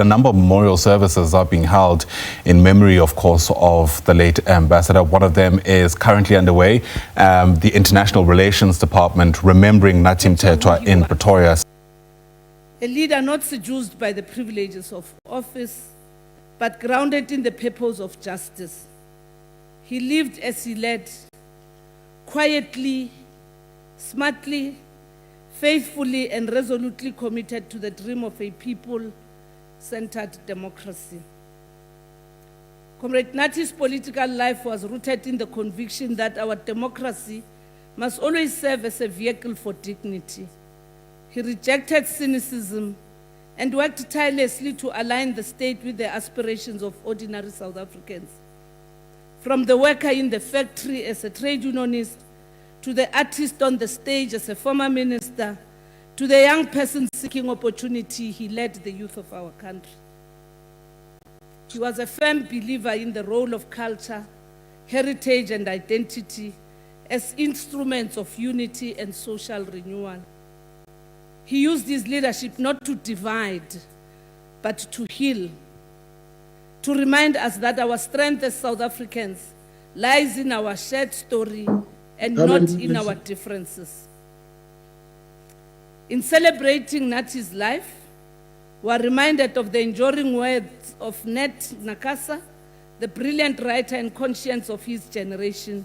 A number of memorial services are being held in memory, of course, of the late ambassador. One of them is currently underway. The International Relations Department remembering Nathi Mthethwa in Pretoria. A leader not seduced by the privileges of office, but grounded in the purpose of justice. He lived as he led, quietly, smartly, faithfully, and resolutely committed to the dream of a people-centered democracy. Comrade Nathi's political life was rooted in the conviction that our democracy must always serve as a vehicle for dignity. He rejected cynicism and worked tirelessly to align the state with the aspirations of ordinary South Africans. From the worker in the factory as a trade unionist, to the artist on the stage as a former minister, to the young person seeking opportunity, he led the youth of our country. He was a firm believer in the role of culture, heritage, and identity as instruments of unity and social renewal. He used his leadership not to divide, but to heal, to remind us that our strength as South Africans lies in our shared story and not in our differences. In celebrating Nathi's life, we are reminded of the enduring words of Nathi Nakasa, the brilliant writer and conscience of his generation,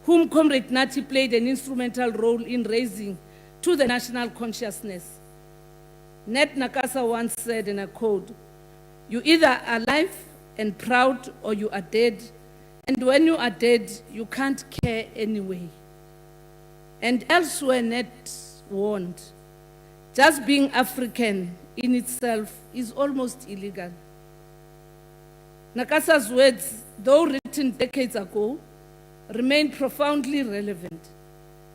whom Comrade Nathi played an instrumental role in raising to the national consciousness. Nathi Nakasa once said, and I quote, "You either are alive and proud or you are dead, and when you are dead, you can't care anyway." And elsewhere, Nathi warned, just being African in itself is almost illegal. Nakasa's words, though written decades ago, remain profoundly relevant.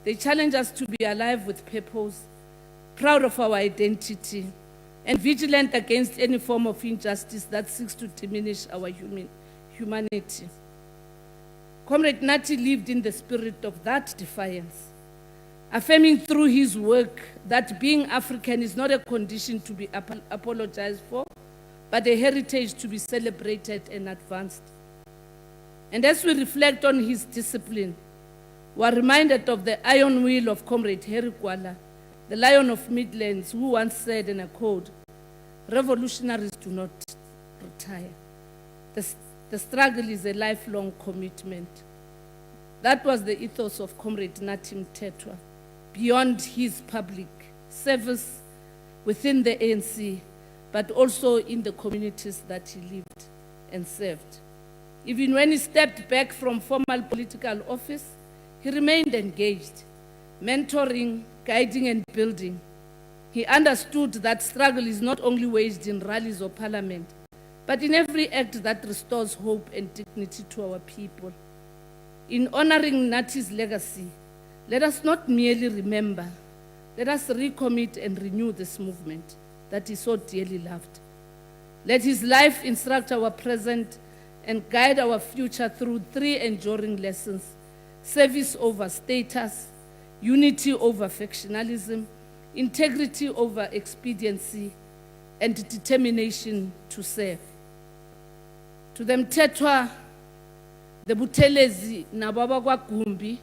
They challenge us to be alive with purpose, proud of our identity, and vigilant against any form of injustice that seeks to diminish our humanity. Comrade Nathi lived in the spirit of that defiance, affirming through his work that being African is not a condition to be apologized for, but a heritage to be celebrated and advanced. And as we reflect on his discipline, we are reminded of the iron will of Comrade Harry Kwala, the Lion of Midlands, who once said, and I quote, "Revolutionaries do not retire. The struggle is a lifelong commitment." That was the ethos of Comrade Nathi Mthethwa, beyond his public service within the ANC, but also in the communities that he lived and served. Even when he stepped back from formal political office, he remained engaged, mentoring, guiding, and building. He understood that struggle is not only waged in rallies or parliament, but in every act that restores hope and dignity to our people. In honoring Nathi's legacy, let us not merely remember, let us recommit and renew this movement that he so dearly loved. Let his life instruct our present and guide our future through three enduring lessons: service over status, unity over factionalism, integrity over expediency, and determination to serve. To the Mthethwa, the Buthelezi, Nababa Gumbi,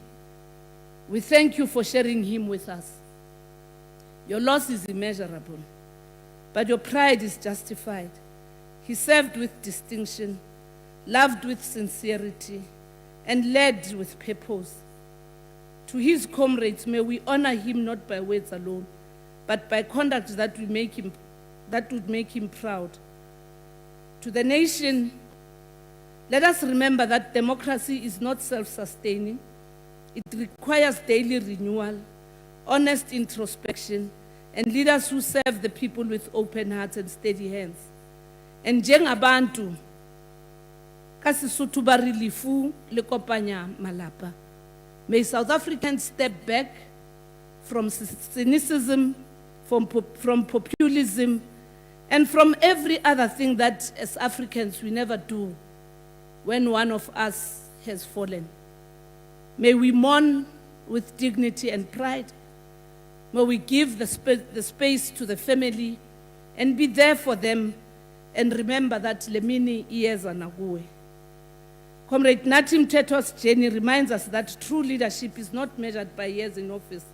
we thank you for sharing him with us. Your loss is immeasurable, but your pride is justified. He served with distinction, loved with sincerity, and led with purpose. To his comrades, may we honor him not by words alone, but by conduct that would make him proud. To the nation, let us remember that democracy is not self-sustaining. It requires daily renewal, honest introspection, and leaders who serve the people with open hearts and steady hands. And njengabantu, kasisuthu bari lifu lekopanya malapa. May South Africans step back from cynicism, from populism, and from every other thing that as Africans we never do when one of us has fallen. May we mourn with dignity and pride. May we give the space to the family and be there for them and remember that lemini iyeza nakuwe. Comrade Nathi Mthethwa's journey reminds us that true leadership is not measured by years in office,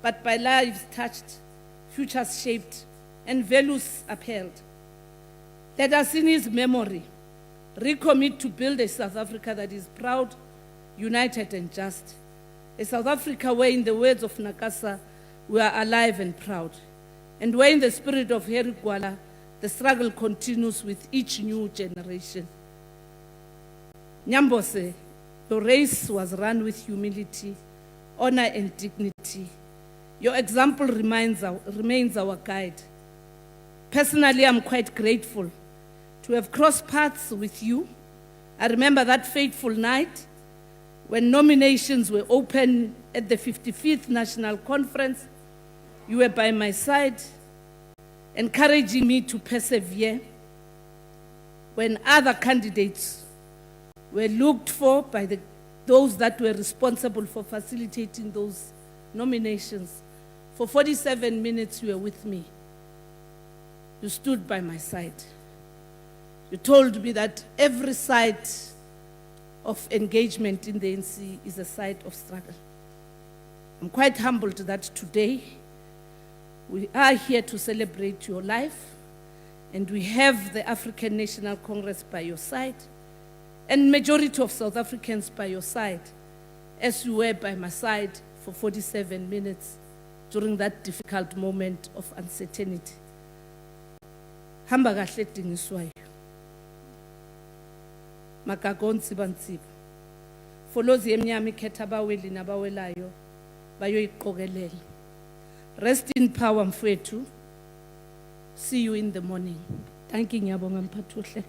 but by lives touched, futures shaped, and values upheld. Let us, in his memory, recommit to build a South Africa that is proud, united, and just. A South Africa where, in the words of Nakasa, we are alive and proud, and where, in the spirit of Harry Gwala, the struggle continues with each new generation. Nyambose, your race was run with humility, honor, and dignity. Your example remains our guide. Personally, I'm quite grateful to have crossed paths with you. I remember that fateful night when nominations were open at the 55th National Conference. You were by my side, encouraging me to persevere when other candidates were looked for by those that were responsible for facilitating those nominations. For 47 minutes, you were with me. You stood by my side. You told me that every side of engagement in the NC is a side of struggle. I'm quite humbled that today we are here to celebrate your life, and we have the African National Congress by your side, and majority of South Africans by your side, as you were by my side for 47 minutes during that difficult moment of uncertainty. Hamba kahle dingiswayo. Makagonsi bantsibo. Folozi emnyama ikhetha abaweli nabawelayo bayoyiqokelela. Rest in power mfowethu. See you in the morning. Thank you, ngiyabonga mphathuhle.